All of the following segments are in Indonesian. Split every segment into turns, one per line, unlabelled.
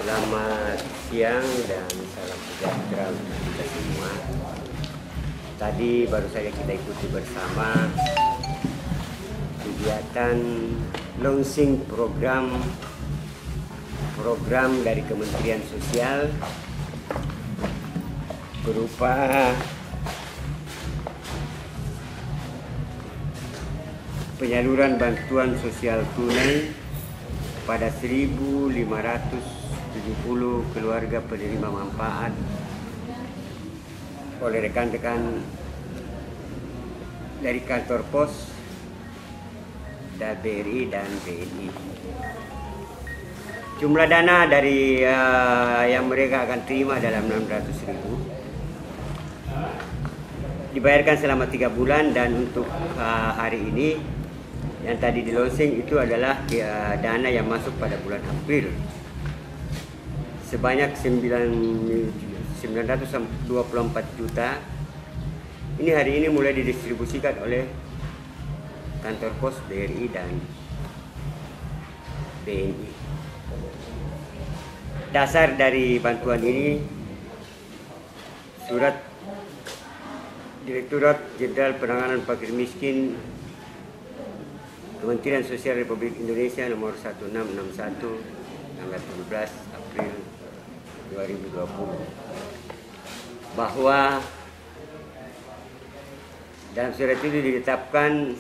Selamat siang dan salam sejahtera untuk kita semua. Tadi baru saja kita ikuti bersama kegiatan launching program dari Kementerian Sosial berupa penyaluran bantuan sosial tunai pada 1.570 keluarga penerima manfaat oleh rekan-rekan dari kantor pos dan BRI dan BNI. Jumlah dana dari yang mereka akan terima dalam 600.000 dibayarkan selama 3 bulan, dan untuk hari ini yang tadi di launching itu adalah dana yang masuk pada bulan April sebanyak 924 juta. Ini hari ini mulai didistribusikan oleh kantor pos BRI dan BNI. Dasar dari bantuan ini surat Direktorat Jenderal Penanganan Fakir Miskin Kementerian Sosial Republik Indonesia nomor 1661 tanggal 17 April 2020 bahwa dalam surat itu ditetapkan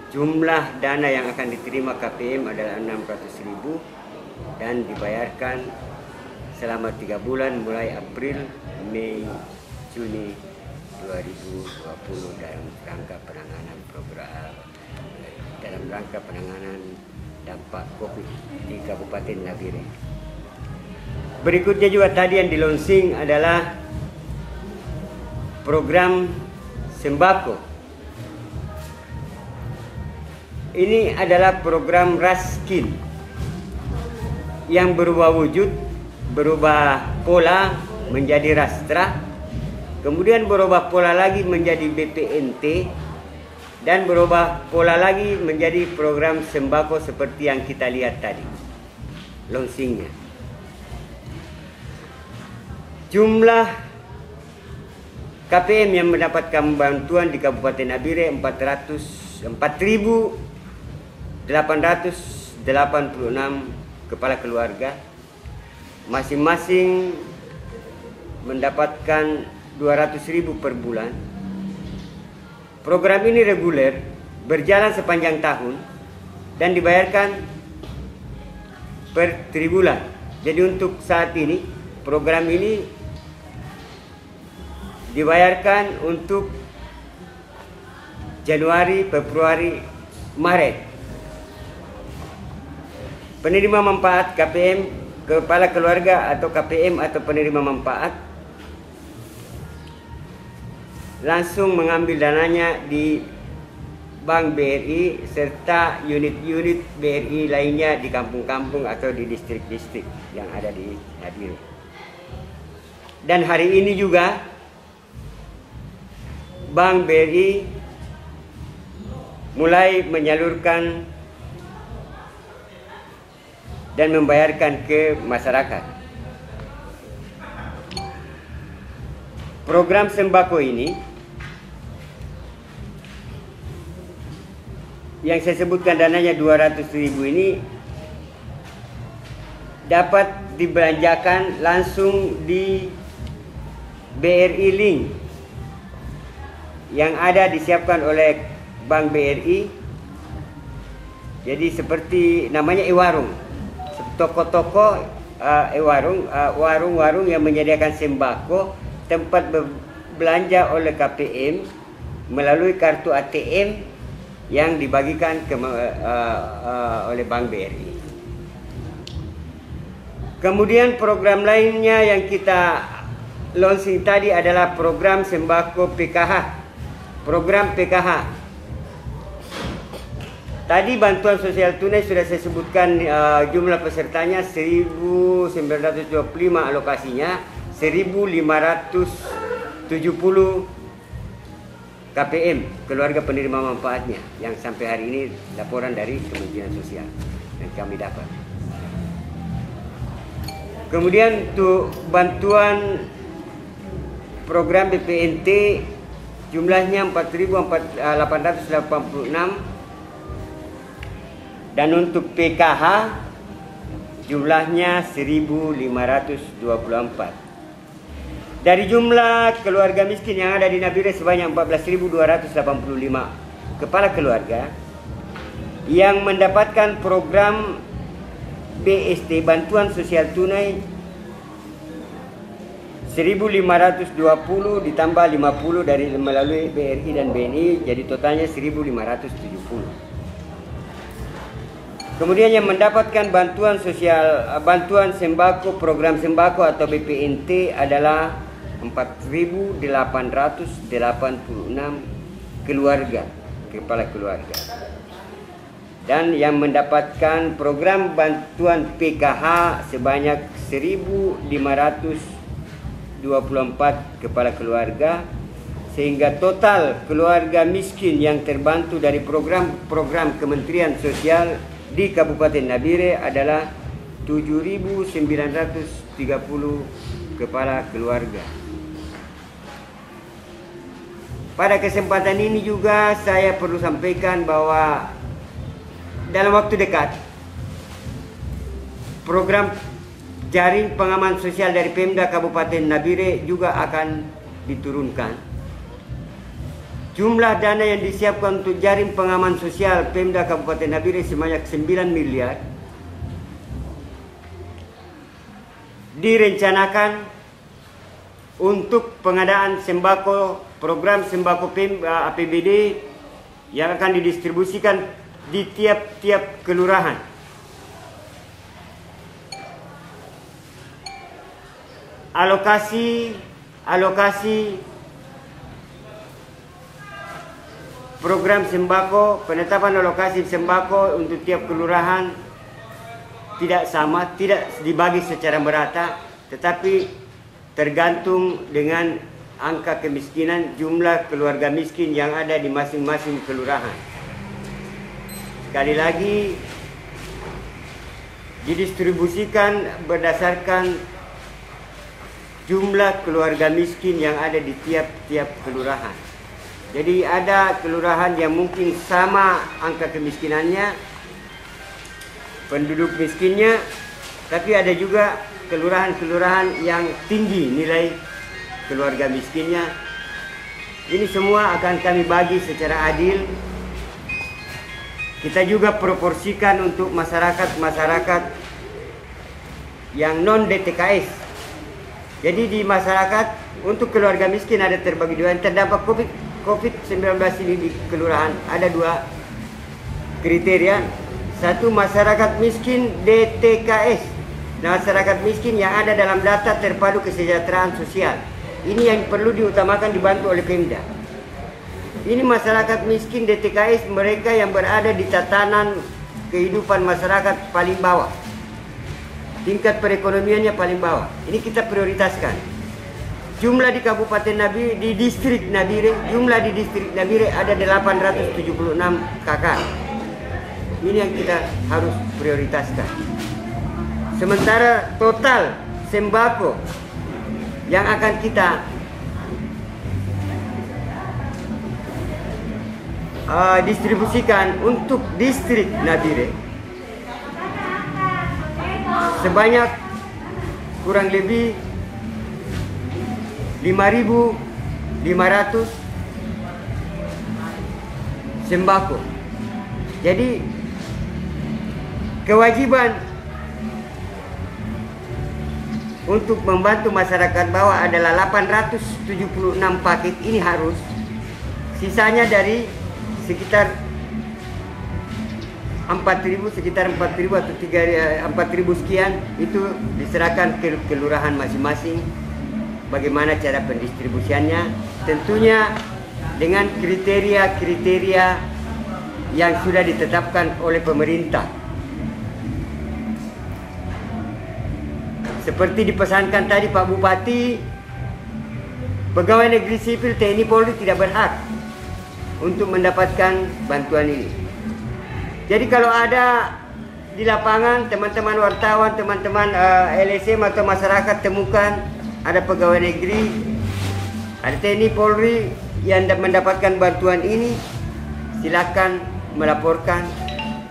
jumlah dana yang akan diterima KPM adalah 600.000 dan dibayarkan selama 3 bulan mulai April, Mei, Juni 2020 dalam rangka penanganan dampak COVID di Kabupaten Nabire. Berikutnya juga tadi yang di launching adalah program sembako. Ini adalah program Raskin yang berubah wujud, berubah pola menjadi Rastra, kemudian berubah pola lagi menjadi BPNT, dan berubah pola lagi menjadi program sembako seperti yang kita lihat tadi launchingnya. Jumlah KPM yang mendapatkan bantuan di Kabupaten Nabire 4.886 kepala keluarga, masing-masing mendapatkan 200.000 per bulan. Program ini reguler, berjalan sepanjang tahun dan dibayarkan per tribulan. Jadi untuk saat ini program ini dibayarkan untuk Januari, Februari, Maret. Penerima manfaat KPM, kepala keluarga atau KPM atau penerima manfaat langsung mengambil dananya di Bank BRI serta unit-unit BRI lainnya di kampung-kampung atau di distrik-distrik yang ada di Nabire. Dan hari ini juga Bank BRI mulai menyalurkan dan membayarkan ke masyarakat. Program sembako ini yang saya sebutkan dananya 200.000 ini dapat dibelanjakan langsung di BRI Link yang ada disiapkan oleh Bank BRI. Jadi seperti namanya e-warung, toko-toko warung-warung yang menyediakan sembako, tempat belanja oleh KPM melalui kartu ATM yang dibagikan oleh Bank BRI. Kemudian program lainnya yang kita launching tadi adalah program sembako PKH. Program PKH. Tadi bantuan sosial tunai sudah saya sebutkan jumlah pesertanya 1.925 alokasinya, 1.570 KPM, keluarga penerima manfaatnya, yang sampai hari ini laporan dari Kementerian Sosial yang kami dapat. Kemudian untuk bantuan program BPNT jumlahnya 4.886, dan untuk PKH jumlahnya 1.524. Dari jumlah keluarga miskin yang ada di Nabire sebanyak 14.285 kepala keluarga yang mendapatkan program BST, bantuan sosial tunai, 1.520 ditambah 50 dari melalui BRI dan BNI, jadi totalnya 1.570. Kemudian yang mendapatkan bantuan sosial, bantuan sembako, program sembako atau BPNT adalah 4.886 keluarga, kepala keluarga. Dan yang mendapatkan program bantuan PKH sebanyak 1.524 kepala keluarga, sehingga total keluarga miskin yang terbantu dari program-program Kementerian Sosial di Kabupaten Nabire adalah 7.930 kepala keluarga. Pada kesempatan ini juga saya perlu sampaikan bahwa dalam waktu dekat program jaring pengaman sosial dari Pemda Kabupaten Nabire juga akan diturunkan. Jumlah dana yang disiapkan untuk jaring pengaman sosial Pemda Kabupaten Nabire sebanyak 9 miliar direncanakan untuk pengadaan sembako, program sembako APBD yang akan didistribusikan di tiap-tiap kelurahan. Alokasi program sembako, penetapan alokasi sembako untuk tiap kelurahan tidak sama, tidak dibagi secara merata, tetapi tergantung dengan angka kemiskinan, jumlah keluarga miskin yang ada di masing-masing kelurahan. Sekali lagi, didistribusikan berdasarkan jumlah keluarga miskin yang ada di tiap-tiap kelurahan. Jadi ada kelurahan yang mungkin sama angka kemiskinannya, penduduk miskinnya, tapi ada juga kelurahan-kelurahan yang tinggi nilai keluarga miskinnya. Ini semua akan kami bagi secara adil. Kita juga proporsikan untuk masyarakat-masyarakat yang non-DTKS. Jadi di masyarakat untuk keluarga miskin ada terbagi dua. Yang terdampak COVID-19 ini di kelurahan ada dua kriteria. Satu, masyarakat miskin DTKS. Masyarakat miskin yang ada dalam data terpadu kesejahteraan sosial. Ini yang perlu diutamakan, dibantu oleh Pemda. Ini masyarakat miskin DTKS, mereka yang berada di tatanan kehidupan masyarakat paling bawah, tingkat perekonomiannya paling bawah. Ini kita prioritaskan. Jumlah di Kabupaten Nabire, di distrik Nabire, jumlah di distrik Nabire ada 876 KK. Ini yang kita harus prioritaskan. Sementara total sembako yang akan kita distribusikan untuk distrik Nabire sebanyak kurang lebih 5.500 sembako. Jadi kewajiban untuk membantu masyarakat bawah adalah 876 paket. Ini harus, sisanya dari sekitar 4.000, sekitar 4.000 atau 4.000 sekian itu diserahkan ke kelurahan masing-masing. Bagaimana cara pendistribusiannya? Tentunya dengan kriteria-kriteria yang sudah ditetapkan oleh pemerintah. Seperti dipesankan tadi Pak Bupati, pegawai negeri sipil TNI Polri tidak berhak untuk mendapatkan bantuan ini. Jadi kalau ada di lapangan, teman-teman wartawan, teman-teman LSM atau masyarakat temukan ada pegawai negeri, ada TNI Polri yang mendapatkan bantuan ini, silakan melaporkan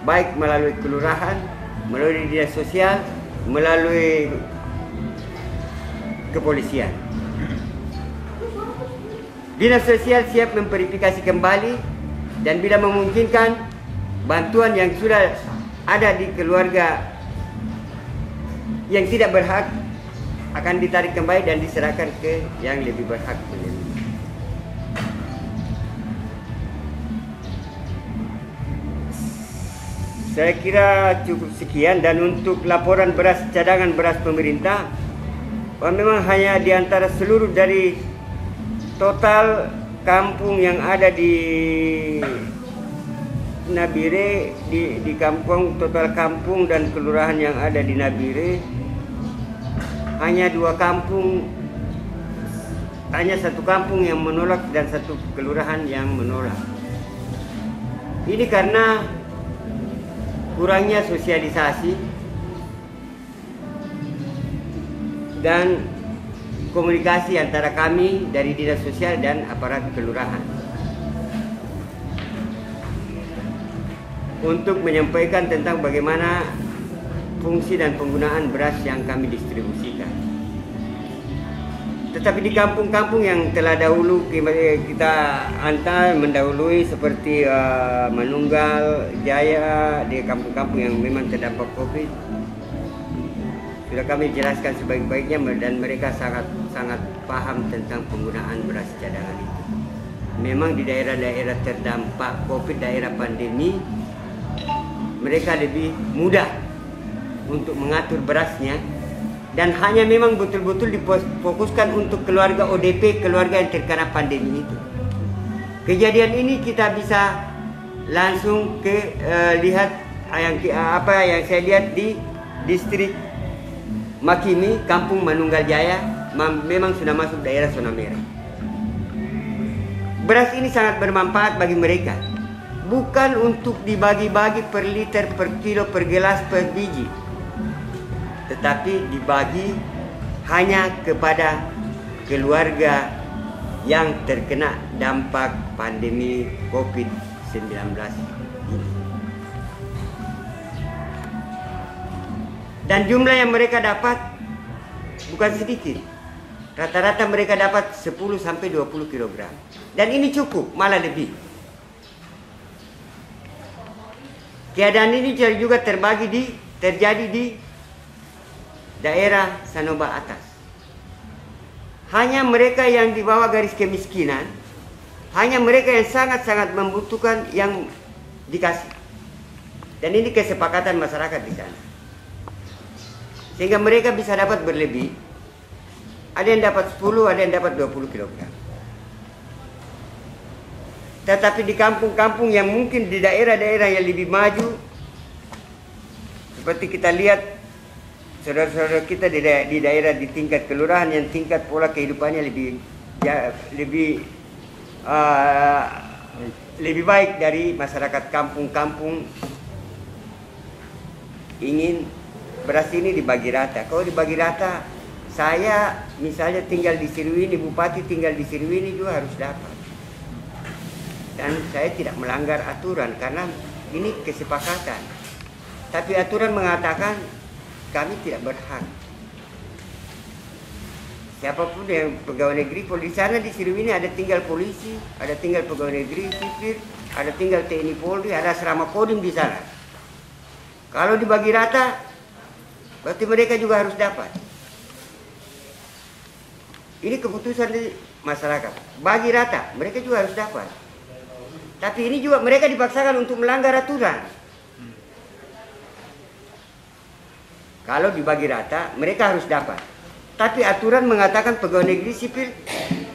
baik melalui kelurahan, melalui dinas sosial, melalui kepolisian. Dinas sosial siap memverifikasi kembali dan bila memungkinkan bantuan yang sudah ada di keluarga yang tidak berhak akan ditarik kembali dan diserahkan ke yang lebih berhak menerima. Saya kira cukup sekian, dan untuk laporan beras cadangan beras pemerintah, memang hanya di antara seluruh dari total kampung yang ada di Nabire, di kampung, total kampung dan kelurahan yang ada di Nabire, hanya satu kampung yang menolak dan satu kelurahan yang menolak. Ini karena kurangnya sosialisasi dan komunikasi antara kami dari dinas sosial dan aparat kelurahan untuk menyampaikan tentang bagaimana fungsi dan penggunaan beras yang kami distribusikan. Tetapi di kampung-kampung yang telah dahulu kita antar mendahului seperti Manunggal, Jaya, di kampung-kampung yang memang terdampak COVID, sudah kami jelaskan sebaik-baiknya dan mereka sangat paham tentang penggunaan beras cadangan itu. Memang di daerah-daerah terdampak COVID, daerah pandemi, mereka lebih mudah untuk mengatur berasnya. Dan hanya memang betul-betul difokuskan untuk keluarga ODP, keluarga yang terkena pandemi itu. Kejadian ini kita bisa langsung lihat apa yang saya lihat di distrik Makimi, Kampung Manunggal Jaya, memang sudah masuk daerah zona merah. Beras ini sangat bermanfaat bagi mereka. Bukan untuk dibagi-bagi per liter, per kilo, per gelas, per biji, tetapi dibagi hanya kepada keluarga yang terkena dampak pandemi COVID-19 ini. Dan jumlah yang mereka dapat bukan sedikit. Rata-rata mereka dapat 10-20 kg. Dan ini cukup, malah lebih. Keadaan ini juga terjadi di daerah Sanoba atas. Hanya mereka yang di bawah garis kemiskinan, hanya mereka yang sangat-sangat membutuhkan yang dikasih. Dan ini kesepakatan masyarakat di sana. Sehingga mereka bisa dapat berlebih. Ada yang dapat 10, ada yang dapat 20 kg. Tetapi di kampung-kampung yang mungkin di daerah-daerah yang lebih maju, seperti kita lihat saudara-saudara kita di daerah di tingkat kelurahan yang tingkat pola kehidupannya lebih baik dari masyarakat kampung-kampung, ingin beras ini dibagi rata. Kalau dibagi rata, saya misalnya tinggal di Sriwini, bupati tinggal di Sriwini juga harus dapat. Dan saya tidak melanggar aturan karena ini kesepakatan. Tapi aturan mengatakan kami tidak berhak. Siapapun yang pegawai negeri, di sana di Sriwini ada tinggal polisi, ada tinggal pegawai negeri sipil, ada tinggal TNI Polri, ada asrama Kodim di sana. Kalau dibagi rata, berarti mereka juga harus dapat. Ini keputusan di masyarakat. Bagi rata, mereka juga harus dapat. Tapi ini juga mereka dipaksakan untuk melanggar aturan. Kalau dibagi rata, mereka harus dapat. Tapi aturan mengatakan pegawai negeri sipil,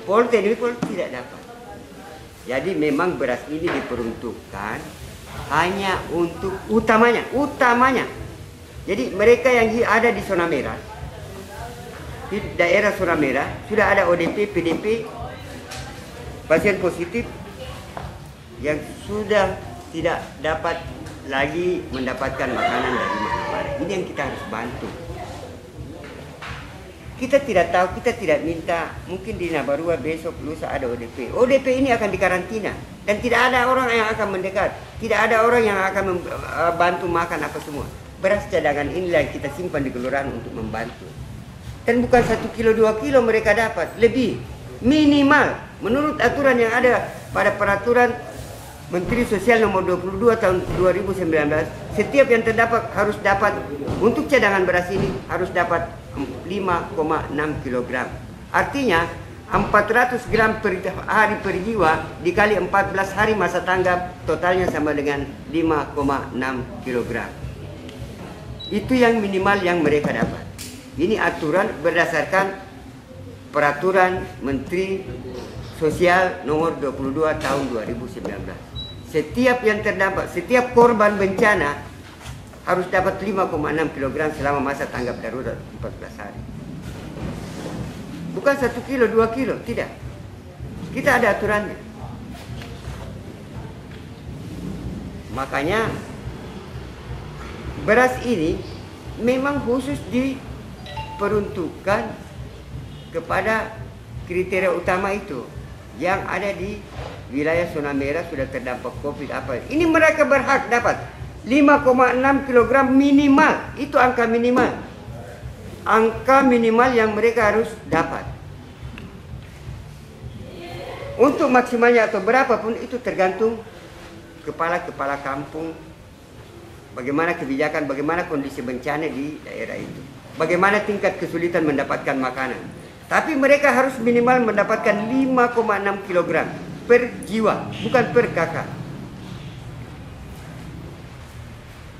Polri, TNI Polri tidak dapat. Jadi memang beras ini diperuntukkan hanya untuk utamanya. Jadi mereka yang ada di zona merah, di daerah zona merah, sudah ada ODP, PDP, pasien positif yang sudah tidak dapat lagi mendapatkan makanan dari mana-mana. Ini yang kita harus bantu. Kita tidak tahu, kita tidak minta. Mungkin di Nabarua besok lusa ada ODP. ODP ini akan dikarantina dan tidak ada orang yang akan mendekat. Tidak ada orang yang akan bantu makan apa semua. Beras cadangan inilah yang kita simpan di kelurahan untuk membantu. Dan bukan 1 kilo 2 kilo mereka dapat, lebih minimal menurut aturan yang ada pada peraturan Menteri Sosial nomor 22 tahun 2019, setiap yang terdapat harus dapat untuk cadangan beras ini harus dapat 5,6 kg. Artinya 400 gram per hari per jiwa dikali 14 hari masa tanggap totalnya sama dengan 5,6 kg. Itu yang minimal yang mereka dapat. Ini aturan berdasarkan peraturan Menteri Sosial nomor 22 tahun 2019. Setiap yang terdapat, setiap korban bencana harus dapat 5,6 kg selama masa tanggap darurat 14 hari. Bukan 1 kilo, 2 kilo, tidak. Kita ada aturannya. Makanya beras ini memang khusus diperuntukkan kepada kriteria utama itu yang ada di wilayah zona merah sudah terdampak COVID apa. Ini mereka berhak dapat 5,6 kg minimal. Itu angka minimal. Angka minimal yang mereka harus dapat. Untuk maksimalnya atau berapapun itu tergantung kepala-kepala kampung. Bagaimana kebijakan, bagaimana kondisi bencana di daerah itu. Bagaimana tingkat kesulitan mendapatkan makanan. Tapi mereka harus minimal mendapatkan 5,6 kg per jiwa, bukan per kakak.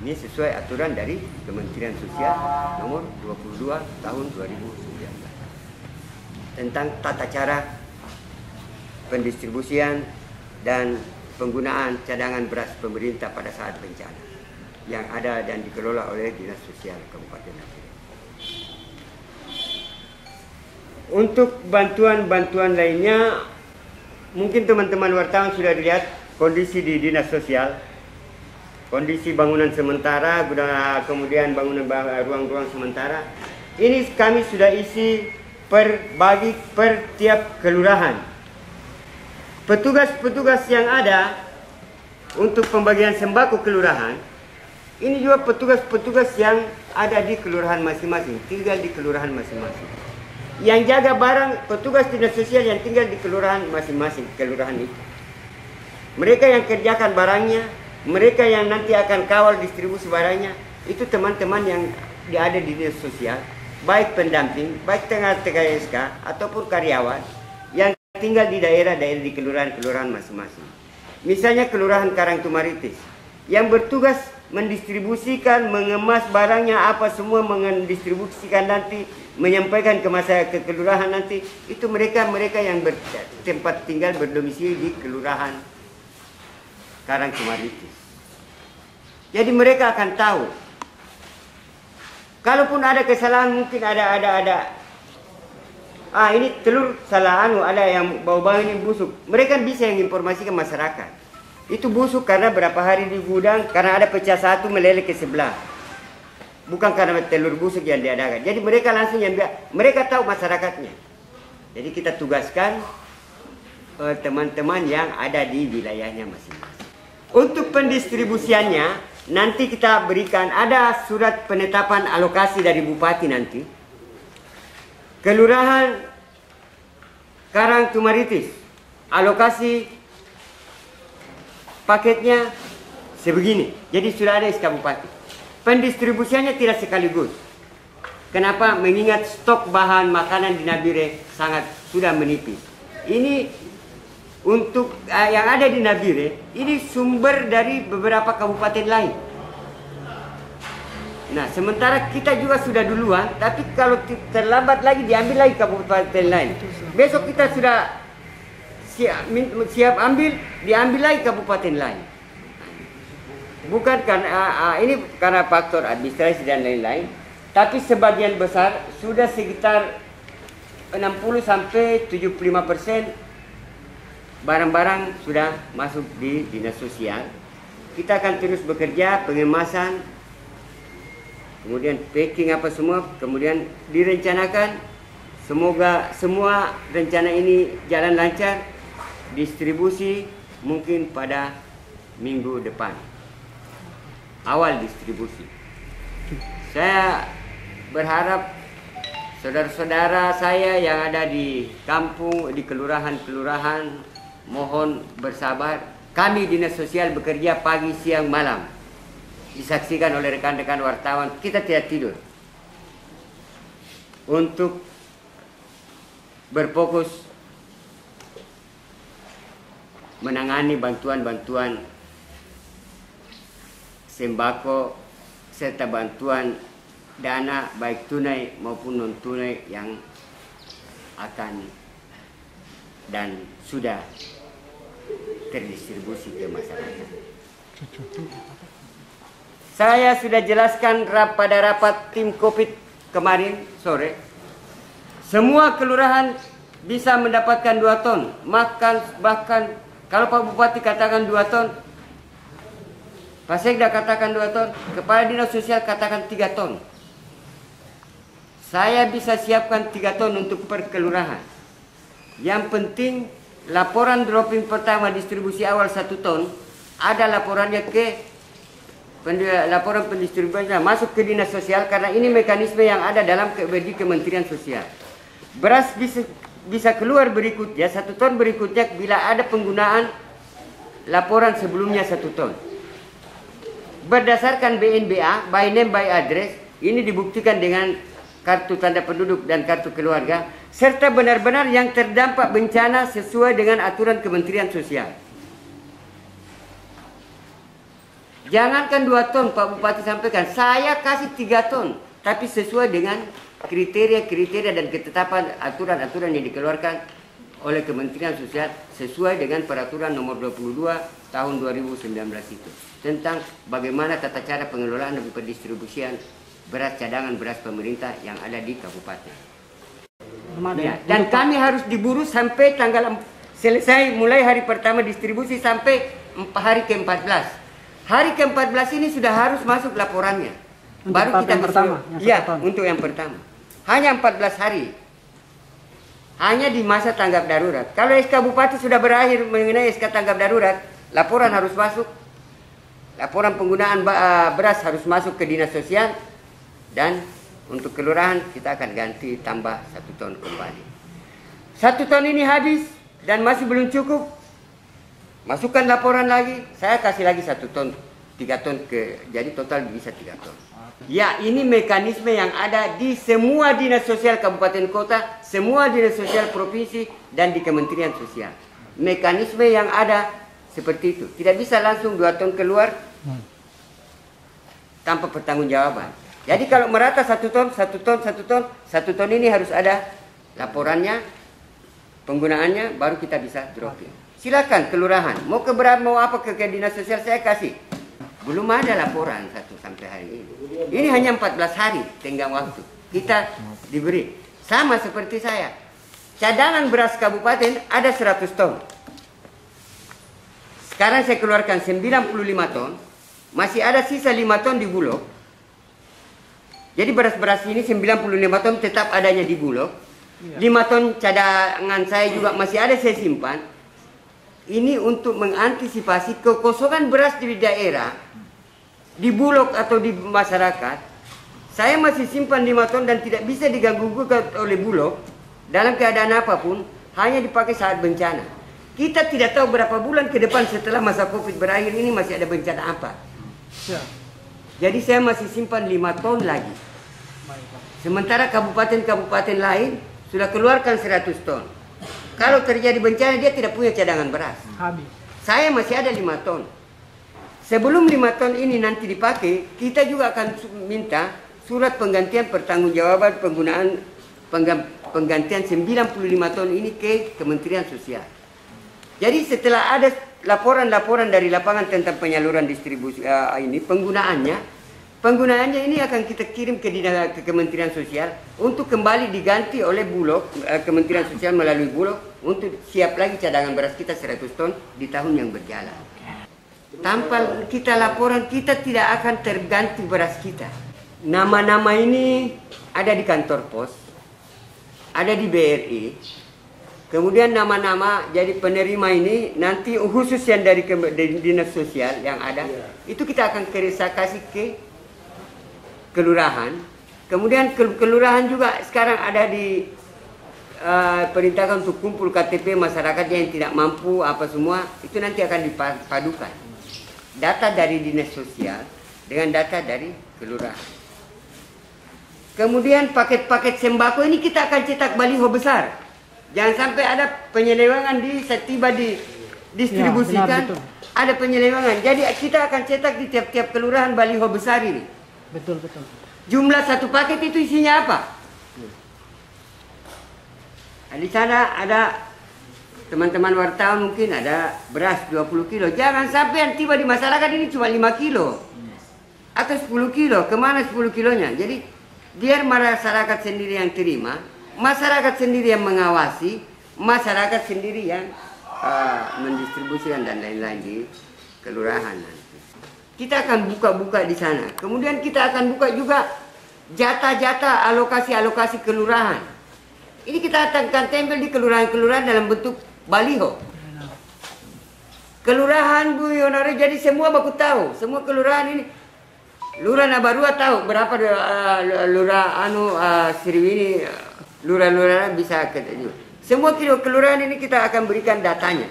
Ini sesuai aturan dari Kementerian Sosial nomor 22 tahun 2019 tentang tata cara pendistribusian dan penggunaan cadangan beras pemerintah pada saat bencana yang ada dan dikelola oleh Dinas Sosial Kabupaten Nabire. Untuk bantuan-bantuan lainnya, mungkin teman-teman wartawan sudah lihat kondisi di Dinas Sosial, kondisi bangunan sementara, kemudian bangunan ruang-ruang sementara. Ini kami sudah isi per tiap kelurahan. Petugas-petugas yang ada untuk pembagian sembako kelurahan, ini juga petugas-petugas yang ada di kelurahan masing-masing, tinggal di kelurahan masing-masing. Yang jaga barang, petugas dinas sosial yang tinggal di kelurahan masing-masing, kelurahan itu. Mereka yang kerjakan barangnya, mereka yang nanti akan kawal distribusi barangnya, itu teman-teman yang ada di dinas sosial, baik pendamping, baik tenaga TKSK, ataupun karyawan, yang tinggal di daerah-daerah di kelurahan-kelurahan masing-masing. Misalnya kelurahan Karangtumaritis, yang bertugas mendistribusikan, mengemas barangnya apa semua, mendistribusikan nanti, menyampaikan ke kelurahan nanti, itu mereka yang bertempat tinggal berdomisili di kelurahan Karangtumaritis. Jadi mereka akan tahu. Kalaupun ada kesalahan, mungkin ada ini telur salah ada yang bau-bau ini busuk. Mereka bisa yang informasikan masyarakat. Itu busuk karena berapa hari di gudang, karena ada pecah satu meleleh ke sebelah. Bukan karena telur busuk yang diadakan. Jadi mereka langsung mereka tahu masyarakatnya. Jadi kita tugaskan teman-teman yang ada di wilayahnya masing-masing. Untuk pendistribusiannya, nanti kita berikan, ada surat penetapan alokasi dari Bupati nanti. Kelurahan Karangtumaritis, alokasi paketnya sebegini. Jadi sudah ada SK Bupati. Pendistribusiannya tidak sekaligus. Kenapa? Mengingat stok bahan makanan di Nabire sudah menipis. Ini untuk yang ada di Nabire, ini sumber dari beberapa kabupaten lain. Nah, sementara kita juga sudah duluan, tapi kalau terlambat lagi diambil lagi kabupaten lain. Besok kita sudah siap ambil, diambil lagi kabupaten lain. Bukan karena ini karena faktor administrasi dan lain-lain, tapi sebagian besar sudah sekitar 60-75% barang-barang sudah masuk di dinas sosial. kita akan terus bekerja pengemasan, kemudian packing apa semua, kemudian direncanakan semoga semua rencana ini jalan lancar, distribusi mungkin pada minggu depan, awal distribusi. Saya berharap saudara-saudara saya yang ada di kampung, di kelurahan-kelurahan, mohon bersabar. Kami Dinas Sosial bekerja pagi, siang, malam. Disaksikan oleh rekan-rekan wartawan, kita tidak tidur. Untuk berfokus menangani bantuan-bantuan sembako serta bantuan dana baik tunai maupun non tunai yang akan dan sudah terdistribusi ke masyarakat. Saya sudah jelaskan pada rapat tim COVID kemarin sore, semua kelurahan bisa mendapatkan 2 ton, bahkan kalau Pak Bupati katakan 2 ton, Pak Sekda katakan 2 ton, Kepala Dinas Sosial katakan 3 ton. Saya bisa siapkan 3 ton untuk per kelurahan. Yang penting laporan dropping pertama distribusi awal 1 ton, ada laporannya ke laporan pendistribusian masuk ke Dinas Sosial, karena ini mekanisme yang ada dalam di Kementerian Sosial. Beras bisa keluar berikutnya 1 ton berikutnya bila ada penggunaan laporan sebelumnya 1 ton. Berdasarkan BNBA, by name by address, ini dibuktikan dengan kartu tanda penduduk dan kartu keluarga, serta benar-benar yang terdampak bencana sesuai dengan aturan Kementerian Sosial. Jangankan 2 ton Pak Bupati sampaikan, saya kasih 3 ton, tapi sesuai dengan kriteria-kriteria dan ketetapan aturan-aturan yang dikeluarkan oleh Kementerian Sosial sesuai dengan peraturan nomor 22 tahun 2019 itu, tentang bagaimana tata cara pengelolaan dan pendistribusian beras cadangan beras pemerintah yang ada di kabupaten. Ya, dan kami harus diburu sampai selesai mulai hari pertama distribusi sampai hari ke-14. Hari ke-14 ini sudah harus masuk laporannya. Untuk baru kita
pertama.
Ya, untuk yang pertama. Hanya 14 hari. Hanya di masa tanggap darurat. Kalau SK Bupati sudah berakhir mengenai SK tanggap darurat, laporan harus masuk. Laporan penggunaan beras harus masuk ke Dinas Sosial. Dan untuk kelurahan kita akan ganti tambah 1 ton kembali. 1 ton ini habis dan masih belum cukup. Masukkan laporan lagi, saya kasih lagi 1 ton, 3 ton jadi total bisa 3 ton. Ya, ini mekanisme yang ada di semua Dinas Sosial Kabupaten Kota, semua Dinas Sosial Provinsi dan di Kementerian Sosial. Mekanisme yang ada seperti itu. Tidak bisa langsung 2 ton keluar tanpa pertanggungjawaban. Jadi kalau merata 1 ton, 1 ton, 1 ton, 1 ton ini harus ada laporannya, penggunaannya, baru kita bisa dropping. Silakan kelurahan, mau apa ke Dinas Sosial saya kasih. Belum ada laporan sampai hari ini. Ini hanya 14 hari tenggang waktu. Kita diberi. Sama seperti saya. Cadangan beras kabupaten ada 100 ton. Sekarang saya keluarkan 95 ton. Masih ada sisa 5 ton di Bulog. Jadi beras-beras ini 95 ton tetap adanya di Bulog. 5 ton cadangan saya juga masih ada saya simpan. Ini untuk mengantisipasi kekosongan beras di daerah, di Bulog atau di masyarakat. Saya masih simpan 5 ton dan tidak bisa diganggu-gugat oleh Bulog dalam keadaan apapun, hanya dipakai saat bencana. Kita tidak tahu berapa bulan ke depan setelah masa COVID berakhir ini masih ada bencana apa. Jadi saya masih simpan 5 ton lagi. Sementara kabupaten-kabupaten lain sudah keluarkan 100 ton. Kalau terjadi bencana dia tidak punya cadangan beras.
Habis.
Saya masih ada 5 ton. Sebelum 5 ton ini nanti dipakai, kita juga akan minta surat penggantian pertanggungjawaban penggantian 95 ton ini ke Kementerian Sosial. Jadi setelah ada laporan-laporan dari lapangan tentang penyaluran distribusi ini, penggunaannya ini akan kita kirim ke Kementerian Sosial untuk kembali diganti oleh Bulog, Kementerian Sosial melalui Bulog untuk siap lagi cadangan beras kita 100 ton di tahun yang berjalan. Tanpa kita laporan, kita tidak akan terganti beras kita. Nama-nama ini ada di kantor pos, ada di BRI. Kemudian nama-nama jadi penerima ini nanti khusus yang dari dinas sosial yang ada, itu kita akan kasih ke kelurahan. Kemudian kelurahan juga sekarang ada di perintahkan untuk kumpul KTP masyarakat yang tidak mampu apa semua, itu nanti akan dipadukan. Data dari dinas sosial dengan data dari kelurahan. Kemudian paket-paket sembako ini kita akan cetak baliho besar. Jangan sampai ada penyelewengan setiba didistribusikan, ya, ada penyelewengan. Jadi kita akan cetak di tiap-tiap kelurahan baliho besar ini.
Betul.
Jumlah satu paket itu isinya apa? Di sana ada teman-teman wartawan mungkin ada beras 20 kilo. Jangan sampai yang tiba di masyarakat ini cuma 5 kilo atau 10 kilo. Kemana 10 kilonya? Jadi biar masyarakat sendiri yang terima, masyarakat sendiri yang mengawasi, masyarakat sendiri yang mendistribusikan dan lain-lain di kelurahan nanti. Kita akan buka-buka di sana. Kemudian kita akan buka juga jatah-jatah alokasi-alokasi kelurahan. Ini kita akan tempel di kelurahan-kelurahan dalam bentuk baliho. Kelurahan Bu Yonore, jadi semua baku tahu, semua kelurahan ini. Lurah Nabarua tahu berapa lurah Sriwini, lurah-lurah bisa ketemu. Semua kelurahan ini kita akan berikan datanya.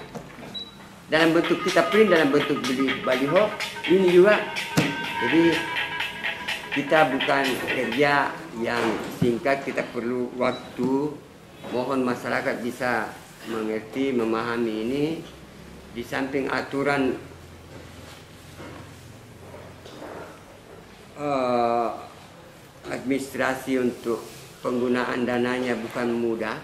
Dalam bentuk kita print, dalam bentuk baliho. Ini juga. Jadi kita bukan kerja yang singkat, kita perlu waktu. Mohon masyarakat bisa mengerti, memahami ini. Di samping aturan administrasi untuk penggunaan dananya bukan mudah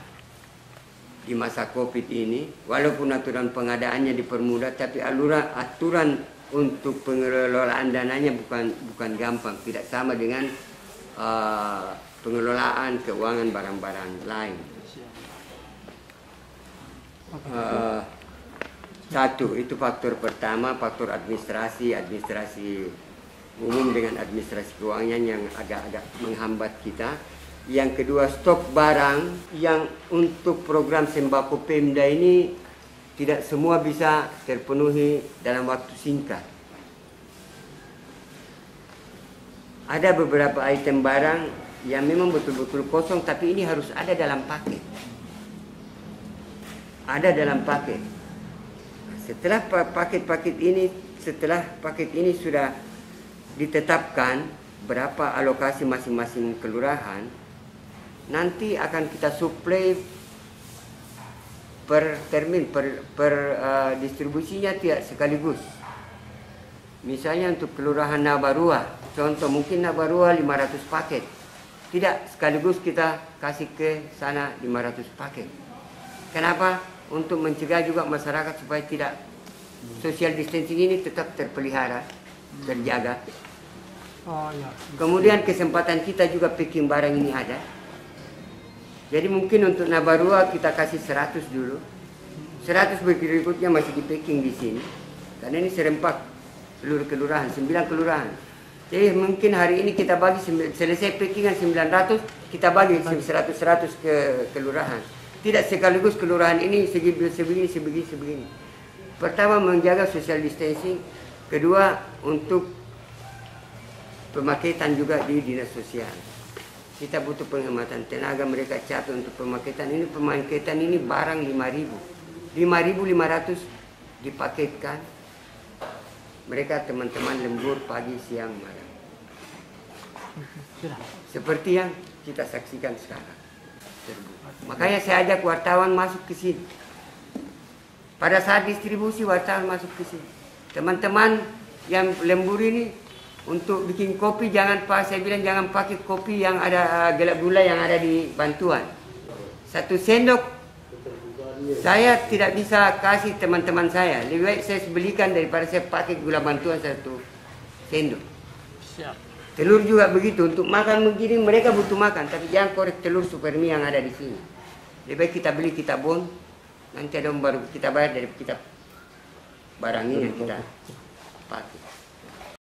di masa COVID ini. Walaupun aturan pengadaannya dipermudah, tapi aturan untuk pengelolaan dananya bukan gampang. Tidak sama dengan pengelolaan keuangan barang-barang lain. Satu, itu faktor pertama, faktor administrasi umum dengan administrasi keuangan yang agak-agak menghambat kita. Yang kedua, stok barang yang untuk program sembako Pemda ini tidak semua bisa terpenuhi dalam waktu singkat. Ada beberapa item barang yang memang betul-betul kosong, tapi ini harus ada dalam paket. Ada dalam paket. Setelah paket ini sudah ditetapkan berapa alokasi masing-masing kelurahan, nanti akan kita suplai per termin, per distribusinya tidak sekaligus. Misalnya untuk kelurahan Nabarua, contoh mungkin Nabarua 500 paket. Tidak sekaligus kita kasih ke sana 500 paket. Kenapa? Untuk mencegah juga masyarakat supaya tidak social distancing ini tetap terpelihara, terjaga.
Oh, ya.
Kemudian kesempatan kita juga packing barang ini ada. Jadi mungkin untuk Nabarua kita kasih 100 dulu. 100 berikutnya masih di packing di sini. Karena ini serempak seluruh kelurahan, 9 kelurahan. Jadi mungkin hari ini kita bagi selesai packingan 900, kita bagi 100 ke kelurahan. Tidak sekaligus kelurahan ini sebegini. Pertama, menjaga social distancing. Kedua, untuk pemaketan juga di dinas sosial. Kita butuh penghematan tenaga, mereka catat untuk pemaketan ini. Pemaketan ini barang 5.500 dipaketkan. Mereka teman-teman lembur pagi, siang, malam. Seperti yang kita saksikan sekarang. Makanya saya ajak wartawan masuk ke sini. Pada saat distribusi, wartawan masuk ke sini. Teman-teman yang lembur ini untuk bikin kopi saya bilang jangan pakai kopi yang ada gelap gula yang ada di bantuan. 1 sendok saya tidak bisa kasih teman-teman saya. Lebih baik saya belikan daripada saya pakai gula bantuan 1 sendok.
Siap.
Telur juga begitu, untuk makan begini mereka butuh makan, tapi jangan korek telur super mie yang ada di sini. Lebih baik kita beli, kita bon, nanti ada baru kita bayar dari kita barang ini yang kita
pagi.